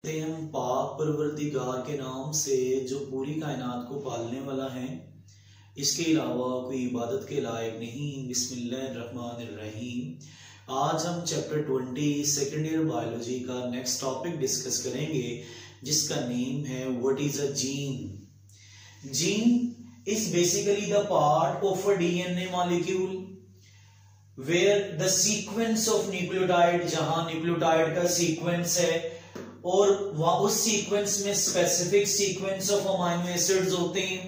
हम पाक परवरदिगार के नाम से जो पूरी कायनात को पालने वाला है, इसके अलावा कोई इबादत के लायक नहीं। बिस्मिल्लाहिर्रहमानिर्रहीम। आज हम चैप्टर 20 सेकेंड ईयर बायोलॉजी का नेक्स्ट टॉपिक डिस्कस करेंगे, जिसका नेम है what is a gene. Gene is basically the part of a DNA molecule where the sequence of nucleotide, जहां न्यूक्लियोटाइड का सीक्वेंस है और वहां उस सीक्वेंस में specific sequence of amino acids होते हैं।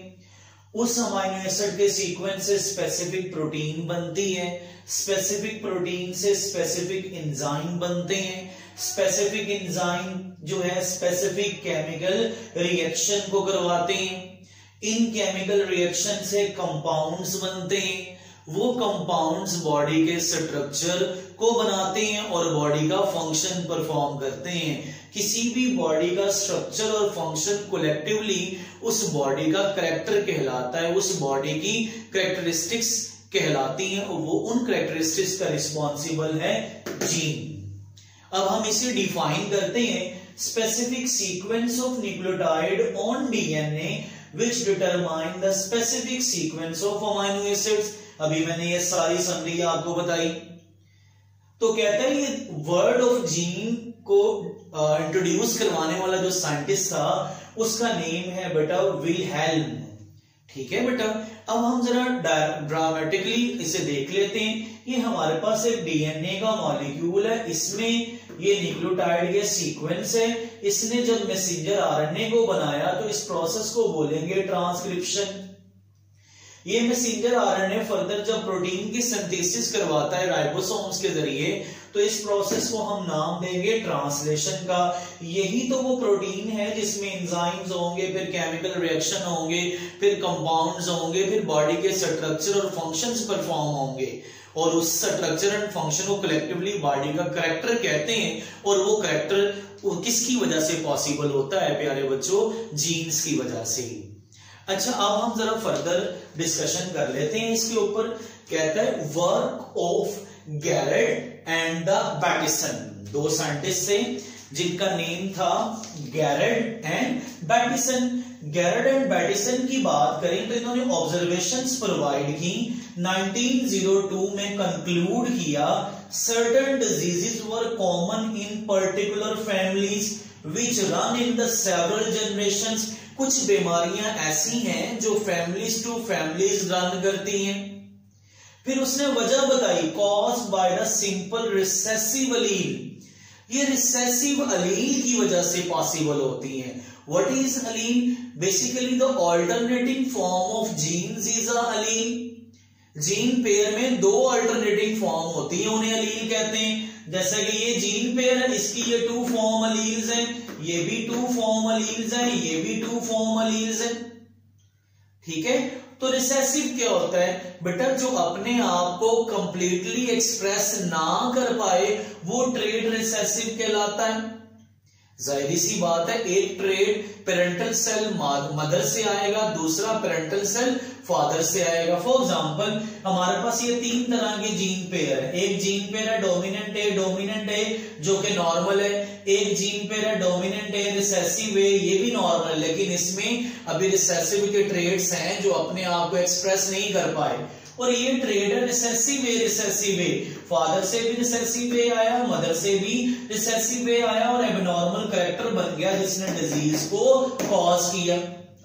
उस अमाइनो एसिड के सीक्वेंस से स्पेसिफिक प्रोटीन बनती है, स्पेसिफिक प्रोटीन से स्पेसिफिक एंजाइम बनते हैं। स्पेसिफिक एंजाइम जो है स्पेसिफिक केमिकल रिएक्शन को करवाते हैं। इन केमिकल रिएक्शन से कंपाउंड्स बनते हैं। वो कंपाउंड्स बॉडी के स्ट्रक्चर को बनाते हैं और बॉडी का फंक्शन परफॉर्म करते हैं। किसी भी बॉडी का स्ट्रक्चर और फंक्शन कोलेक्टिवली उस बॉडी का कैरेक्टर कहलाता है, उस बॉडी की कैरेक्टरिस्टिक्स कहलाती हैं और वो उन कैरेक्टरिस्टिक्स का रिस्पॉन्सिबल है जीन। अब हम इसे डिफाइन करते हैं, specific sequence of nucleotide on DNA which determine the specific sequence of amino acids। अभी मैंने ये सारी समरी आपको बताई। तो कहता है ये वर्ड ऑफ जीन को इंट्रोड्यूस करवाने वाला जो साइंटिस्ट था उसका नेम है बेटा विलहेल्म। ठीक है बेटा, अब हम जरा ड्रामेटिकली इसे देख लेते हैं। ये हमारे पास एक डीएनए का मॉलिक्यूल है, इसमें ये न्यूक्लियोटाइड के सीक्वेंस है। इसने जब मैसेंजर आरएनए को बनाया तो इस प्रोसेस को बोलेंगे ट्रांसक्रिप्शन। ये मैसेंजर आरएनए फर्दर जब प्रोटीन की सिंथेसिस करवाता है राइबोसोम्स के जरिए, तो इस प्रोसेस को हम नाम देंगे ट्रांसलेशन का। यही तो वो प्रोटीन है जिसमें एंजाइम्स होंगे, फिर केमिकल रिएक्शन होंगे, फिर कंपाउंड्स होंगे, फिर बॉडी के स्ट्रक्चर और फंक्शंस परफॉर्म होंगे और उस स्ट्रक्चर एंड फंक्शन को कलेक्टिवली बॉडी का कैरेक्टर कहते हैं। और वो कैरेक्टर किसकी वजह से पॉसिबल होता है प्यारे बच्चों? जीन्स की वजह से। अच्छा, अब हम जरा फर्दर डिस्कशन कर लेते हैं इसके ऊपर। कहता है work of Garrod and the Bateson. दो साइंटिस्ट थे जिनका नेम था Garrod and Bateson. Garrod and Bateson की बात करें तो इन्होंने ऑब्जर्वेशंस प्रोवाइड की। 1902 में कंक्लूड किया certain diseases were common in particular families which run in the several generations. कुछ बीमारियां ऐसी हैं जो फैमिलीज टू फैमिलीज रन करती हैं। फिर उसने वजह बताई, caused by the simple recessive allele. ये रिसेसिव अलील की वजह से पॉसिबल होती हैं। What is allele? Basically the alternating form of genes is a allele. Gene pair में दो अल्टरनेटिंग फॉर्म होती है, उन्हें अलील कहते हैं। जैसे कि ये जीन पेयर है, इसकी ये 2 फॉर्म अलील्स हैं, ये भी 2 फॉर्म अलील्स हैं, ये भी 2 फॉर्म अलील्स हैं। ठीक है, तो रिसेसिव क्या होता है बेटा? जो अपने आप को कंप्लीटली एक्सप्रेस ना कर पाए वो ट्रेड रिसेसिव कहलाता है। जाहिर सी बात है, एक ट्रेड पेरेंटल सेल मदर से आएगा, दूसरा पेरेंटल सेल फादर से आएगा। फॉर एग्जांपल हमारे पास ये 3 तरह के जीन पेयर है। एक जीन पेयर है डोमिनेंट ए जो कि नॉर्मल है। एक जीन पेयर है डोमिनेंट ए रिसेसिव ए, ये भी नॉर्मल, लेकिन इसमें अभी रिसेसिव के ट्रेड्स हैं जो अपने आप को एक्सप्रेस नहीं कर पाए। और ये ट्रेड है रिसेसिव ए। फादर से भी रिसेसिव ए आया, मदर से भी रिसेसिव ए आया और एबनॉर्मल कैरेक्टर बन गया जिसने डिजीज को कॉज किया।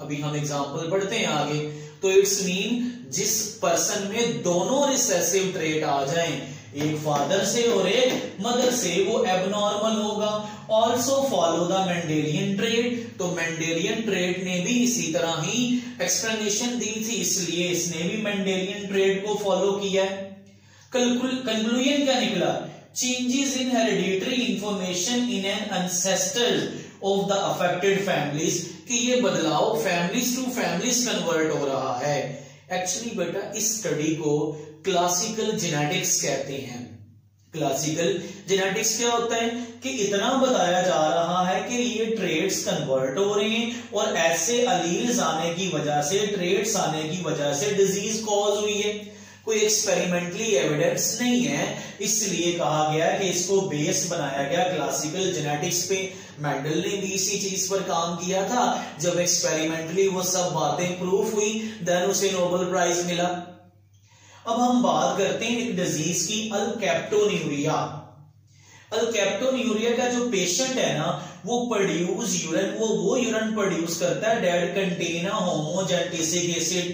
अभी हम एग्जांपल पढ़ते हैं आगे। तो इट्स मीन जिस पर्सन में दोनों रिसेसिव ट्रेट आ जाएं, एक फादर से और एक मदर से, वो एबनॉर्मल होगा। Also follow the Mendelian trait. तो मेंडेलियन ट्रेट ने भी इसी तरह ही एक्सप्लेनेशन दी थी, इसलिए इसने भी मेंडेलियन ट्रेट को फॉलो किया है। कंक्लूजन क्या निकला? Changes in hereditary information in an ancestor of the affected families, कि ये बदलाव फैमिलीज टू फैमिलीज कन्वर्ट हो रहा है। एक्चुअली बेटा इस स्टडी को क्लासिकल जेनेटिक्स कहते हैं। क्लासिकल जेनेटिक्स क्या होता है कि इतना बताया जा रहा है कि ये ट्रेड्स कन्वर्ट हो रहे हैं और ऐसे अलील्स आने की वजह से, ट्रेड्स आने की वजह से डिजीज कॉज हुई है। कोई एक्सपेरिमेंटली एविडेंस नहीं है, इसलिए कहा गया कि इसको बेस बनाया गया क्लासिकल जेनेटिक्स पे। मेंडल ने भी इसी चीज पर काम किया था। जब एक्सपेरिमेंटली वो सब बातें प्रूफ हुई, देन उसे नोबेल प्राइज मिला। अब हम बात करते हैं एक डिजीज की, अल्केप्टोन्यूरिया। अल्केप्टोन्यूरिया का जो पेशेंट है ना, वो प्रोड्यूस यूरिन, वो यूरिन प्रोड्यूस करता है that contain homogentisic acid.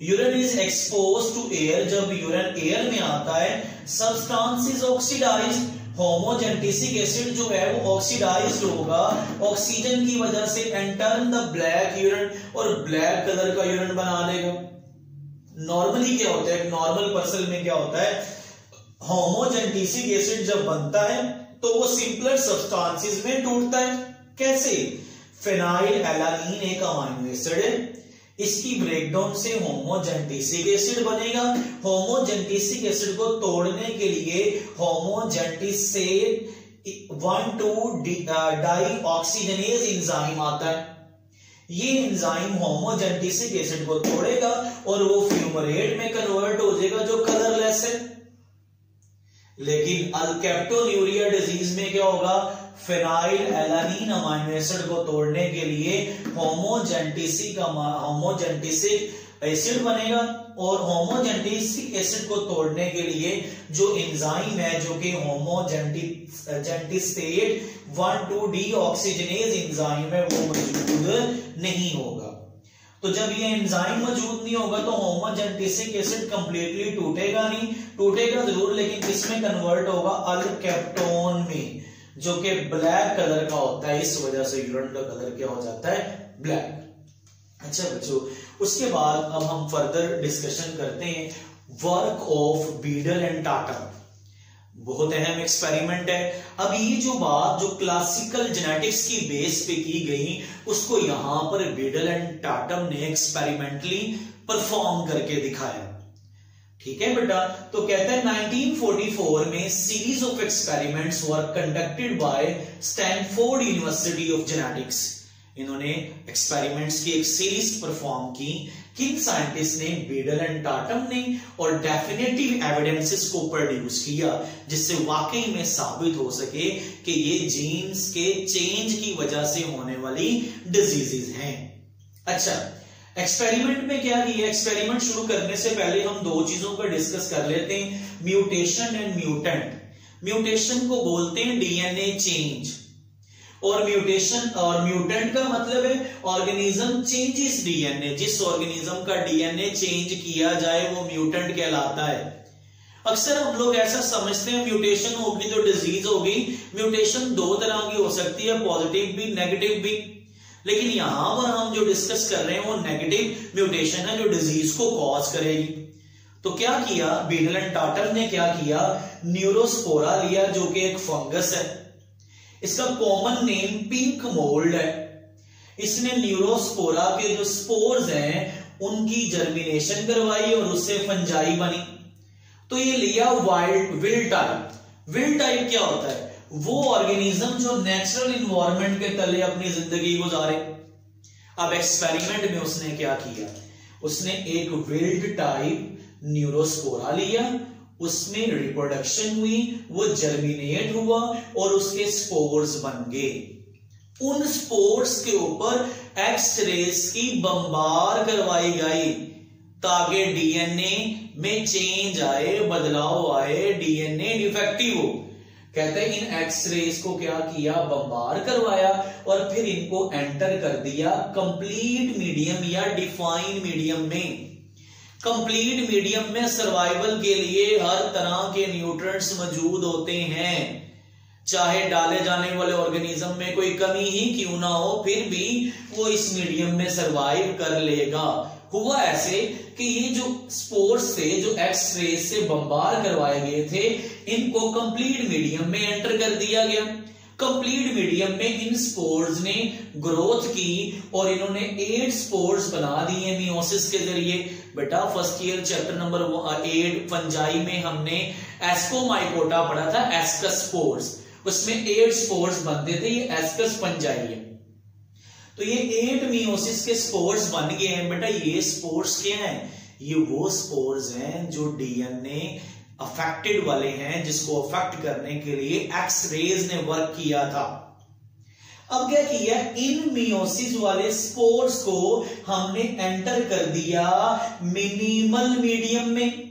Urine is expose to air, जब यूरिन एयर में आता है substance is oxidised, homogentisic acid जो है वो ऑक्सीडाइज्ड होगा ऑक्सीजन की वजह से, एंटर द ब्लैक यूरिन, और ब्लैक कलर का यूरिन बना लेगा। नॉर्मली क्या होता है, नॉर्मल पर्सन में क्या होता है, होमोजेंटिसिक एसिड जब बनता है तो वो सिंपलर सब्सटेंसेस में टूटता है। कैसे? फेनाइल एलानीन एक अमीनो एसिड है, इसकी ब्रेकडाउन से होमोजेंटिसिक एसिड बनेगा। होमोजेंटिसिक एसिड को तोड़ने के लिए होमोजेंटिसेट 1,2-डाई ऑक्सीजनेज एंजाइम आता है। ये एंजाइम होमोजेंटिसिक एसिड को तोड़ेगा और वो फ्यूमरेट में कन्वर्ट हो जाएगा जो कलरलेस है। लेकिन अल्केप्टोन्यूरिया डिजीज में क्या होगा, फेनाइल एलानीन अमीनो एसिड को तोड़ने के लिए होमोजेंटिसिक एसिड बनेगा, और होमोजेंटिसिक एसिड को तोड़ने के लिए जो एंजाइम है जो कि होमोजेंटिसेट 1,2-डी ऑक्सीजनेज एंजाइम है, वो मौजूद नहीं होगा। तो जब ये एंजाइम मौजूद नहीं होगा तो होमोजेंटिसिक एसिड कंप्लीटली टूटेगा नहीं, टूटेगा जरूर लेकिन किसमें कन्वर्ट होगा, अल्केप्टोन में, जो कि ब्लैक कलर का होता है। इस वजह से यूरिन का कलर क्या हो जाता है, ब्लैक। अच्छा बच्चों, उसके बाद अब हम फर्दर डिस्कशन करते हैं work of Beadle and Tata. बहुत अहम एक्सपेरिमेंट है। अब ये जो बात जो क्लासिकल जेनेटिक्स की बेस पे की गई, उसको यहां पर बीडल एंड टाटम ने एक्सपेरिमेंटली परफॉर्म करके दिखाया। ठीक है बेटा, तो कहते हैं 1944 में series of experiments were conducted by Stanford university of genetics. इन्होंने एक्सपेरिमेंट्स की एक सीरीज परफॉर्म की। किन साइंटिस्ट ने, बीडल एंड टाटम ने, और डेफिनेटिव एविडेंसेस को प्रोड्यूस किया जिससे वाकई में साबित हो सके कि ये जीन्स के चेंज की वजह से होने वाली डिजीजेस हैं। अच्छा, एक्सपेरिमेंट में क्या किया, एक्सपेरिमेंट शुरू करने से पहले हम दो चीजों पर डिस्कस कर लेते हैं, म्यूटेशन एंड म्यूटेंट। म्यूटेशन को बोलते हैं डीएनए चेंज, और म्यूटेशन और म्यूटेंट का मतलब है ऑर्गेनिज्म चेंजेस डीएनए। जिस ऑर्गेनिज्म का डीएनए चेंज किया जाए वो म्यूटेंट कहलाता है। अक्सर हम लोग ऐसा समझते हैं म्यूटेशन होगी तो डिजीज होगी। म्यूटेशन दो तरह की हो सकती है, पॉजिटिव भी नेगेटिव भी, लेकिन यहां पर हम जो डिस्कस कर रहे हैं वो नेगेटिव म्यूटेशन है जो डिजीज को कॉज करेगी। तो क्या किया बीडल एंड टाटम ने, क्या किया, न्यूरोस्पोरा लिया जो कि एक फंगस है, इसका कॉमन नेम पिंक मोल्ड है। इसने न्यूरोस्पोरा के जो स्पोर्स हैं उनकी जर्मिनेशन करवाई और उससे फंजाई बनी। तो ये लिया विल्ड टाइप। विल्ड टाइप क्या होता है, वो ऑर्गेनिज्म जो नेचुरल इन्वायरमेंट के तले अपनी जिंदगी गुजारे। अब एक्सपेरिमेंट में उसने क्या किया, उसने एक विल्ड टाइप न्यूरोस्पोरा लिया, उसमें रिप्रोडक्शन हुई, वो जर्मिनेट हुआ और उसके स्पोर्स बन गए। उन स्पोर्स के ऊपर एक्स-रेज की बमबार करवाई गई ताकि डीएनए में चेंज आए, बदलाव आए, डीएनए डिफेक्टिव हो। कहते हैं इन एक्स-रेज को क्या किया, बमबार करवाया और फिर इनको एंटर कर दिया कंप्लीट मीडियम या डिफाइन मीडियम में। कंप्लीट मीडियम में सर्वाइवल के लिए हर तरह के न्यूट्रिएंट्स मौजूद होते हैं, चाहे डाले जाने वाले ऑर्गेनिज्म में कोई कमी ही क्यों ना हो, फिर भी वो इस मीडियम में सरवाइव कर लेगा। हुआ ऐसे कि ये जो स्पोर्स थे जो एक्स-रे से बमबार करवाए गए थे, इनको कंप्लीट मीडियम में एंटर कर दिया गया। कंप्लीट मीडियम में इन स्पोर्स ने ग्रोथ की और इन्होंने 8 स्पोर्स बना दिए मियोसिस के जरिए। बेटा first year chapter number 8 fungi में हमने एस्कोमाइकोटा पढ़ा था, एस्कस स्पोर्स, उसमें 8 स्पोर्स बनते थे, ये एस्कस फंजाई है। तो ये 8 मियोसिस के स्पोर्स बन गए हैं। बेटा ये स्पोर्स क्या है, ये वो स्पोर्स हैं जो डीएनए अफेक्टेड वाले हैं, जिसको अफेक्ट करने के लिए एक्स रेज ने वर्क किया था। अब क्या किया, इन मियोसिस वाले स्पोर्स को हमने एंटर कर दिया मिनिमल मीडियम में।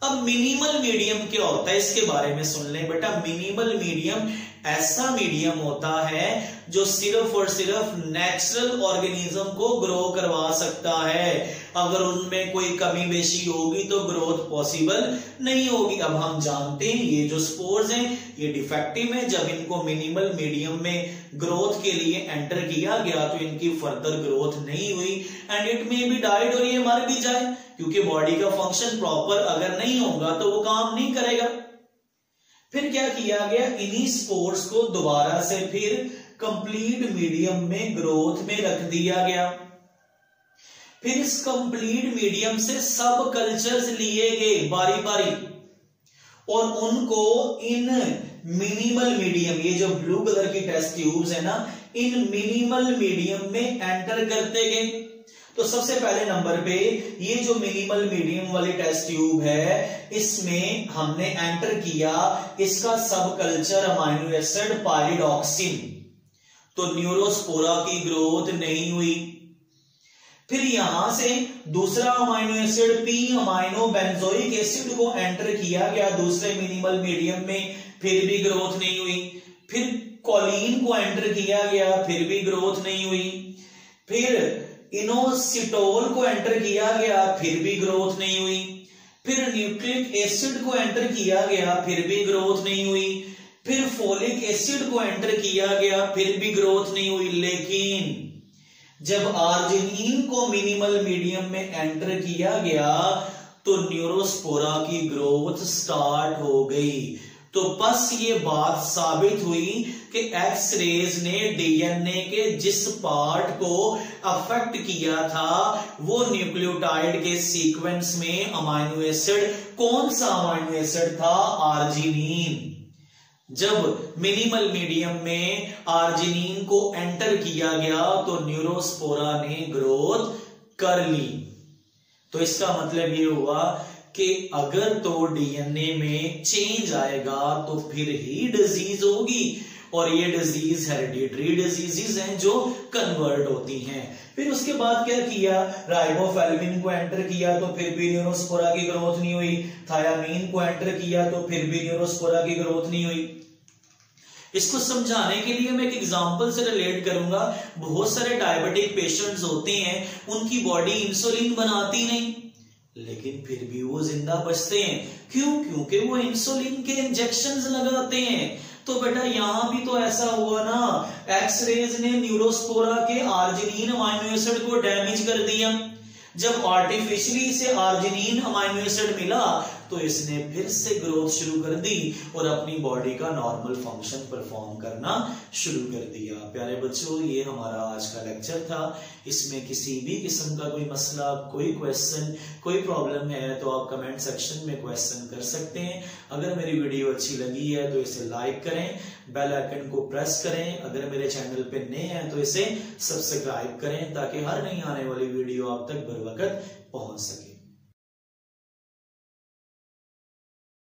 अब मिनिमल मीडियम क्या होता है इसके बारे में सुन लें बेटा। मिनिमल मीडियम ऐसा मीडियम होता है जो सिर्फ और सिर्फ नेचुरल ऑर्गेनिज्म को ग्रो करवा सकता है। अगर उनमें कोई कमी बेशी होगी तो ग्रोथ पॉसिबल नहीं होगी। अब हम जानते हैं ये जो स्पोर्स हैं ये डिफेक्टिव है। जब इनको मिनिमल मीडियम में ग्रोथ के लिए एंटर किया गया तो इनकी फर्दर ग्रोथ नहीं हुई and it may be died, और ये मर भी जाए, क्योंकि बॉडी का फंक्शन प्रॉपर अगर नहीं होगा तो वो काम नहीं करेगा। फिर क्या किया गया, इन्हीं स्पोर्स को दोबारा से फिर कंप्लीट मीडियम में ग्रोथ में रख दिया गया। फिर इस कंप्लीट मीडियम से सब कल्चर्स लिए गए बारी बारी और उनको इन मिनिमल मीडियम, ये जो ब्लू कलर की टेस्ट ट्यूब्स है ना, इन मिनिमल मीडियम में एंटर करते गए। तो सबसे पहले नंबर पे ये जो मिनिमल मीडियम वाली टेस्ट ट्यूब है, इसमें हमने एंटर किया इसका सब कल्चर अमाइनो एसिड पायरिडॉक्सिन, तो न्यूरोस्पोरा की ग्रोथ नहीं हुई। फिर यहां से दूसरा amino acid P amino benzoic acid को एंटर किया गया दूसरे मिनिमल मीडियम में, फिर भी ग्रोथ नहीं हुई। फिर कोलिन को एंटर किया गया, फिर भी ग्रोथ नहीं हुई। फिर इनोसिटोल को एंटर किया गया, फिर भी ग्रोथ नहीं हुई। फिर न्यूक्लिक एसिड को एंटर किया गया, फिर भी ग्रोथ नहीं हुई। फिर फोलिक एसिड को एंटर किया गया, फिर भी ग्रोथ नहीं हुई। लेकिन जब आर्जिनिन को मिनिमल मीडियम में एंटर किया गया तो न्यूरोस्पोरा की ग्रोथ स्टार्ट हो गई। तो बस ये बात साबित हुई कि एक्स रेज ने डीएनए के जिस पार्ट को अफेक्ट किया था वो न्यूक्लियोटाइड के सीक्वेंस में अमाइनो एसिड, कौन सा अमाइनो एसिड था, आर्जिनिन। जब मिनिमल मीडियम में आर्जिनिन को एंटर किया गया तो न्यूरोस्पोरा ने ग्रोथ कर ली। तो इसका मतलब ये हुआ कि अगर तो डीएनए में चेंज आएगा तो फिर ही डिजीज होगी, और ये डिजीज हेरिडिटरी डिजीजेस हैं जो कन्वर्ट होती हैं। फिर उसके बाद क्या किया, राइबोफ्लाविन को एंटर किया तो फिर भी न्यूरोस्पोरा की ग्रोथ नहीं हुई। थायामीन को एंटर किया तो फिर भी न्यूरोस्पोरा की ग्रोथ नहीं हुई। इसको समझाने के लिए मैं एक एग्जांपल से रिलेट करूंगा। बहुत सारे डायबिटिक पेशेंट्स होते हैं, उनकी बॉडी इंसुलिन बनाती नहीं, लेकिन फिर भी वो जिंदा बचते हैं। क्यों? क्योंकि वो इंसुलिन के इंजेक्शंस लगाते हैं। तो बेटा यहां भी तो ऐसा हुआ ना, एक्स रेज ने न्यूरोस्पोरा के आर्जिनिन अमाइनो एसिड को डैमेज कर दिया। जब आर्टिफिशियली इसे आर्जिनिन अमाइनो एसिड मिला तो इसने फिर से ग्रोथ शुरू कर दी और अपनी बॉडी का नॉर्मल फंक्शन परफॉर्म करना शुरू कर दिया। प्यारे बच्चों, ये हमारा आज का लेक्चर था। इसमें किसी भी किस्म का कोई मसला, कोई क्वेश्चन, कोई प्रॉब्लम है तो आप कमेंट सेक्शन में क्वेश्चन कर सकते हैं। अगर मेरी वीडियो अच्छी लगी है तो इसे लाइक करें, बेल आइकन को प्रेस करें। अगर मेरे चैनल पे नए हैं तो इसे सब्सक्राइब करें ताकि हर नई आने वाली वीडियो आप तक बर वक्त पहुंच सके।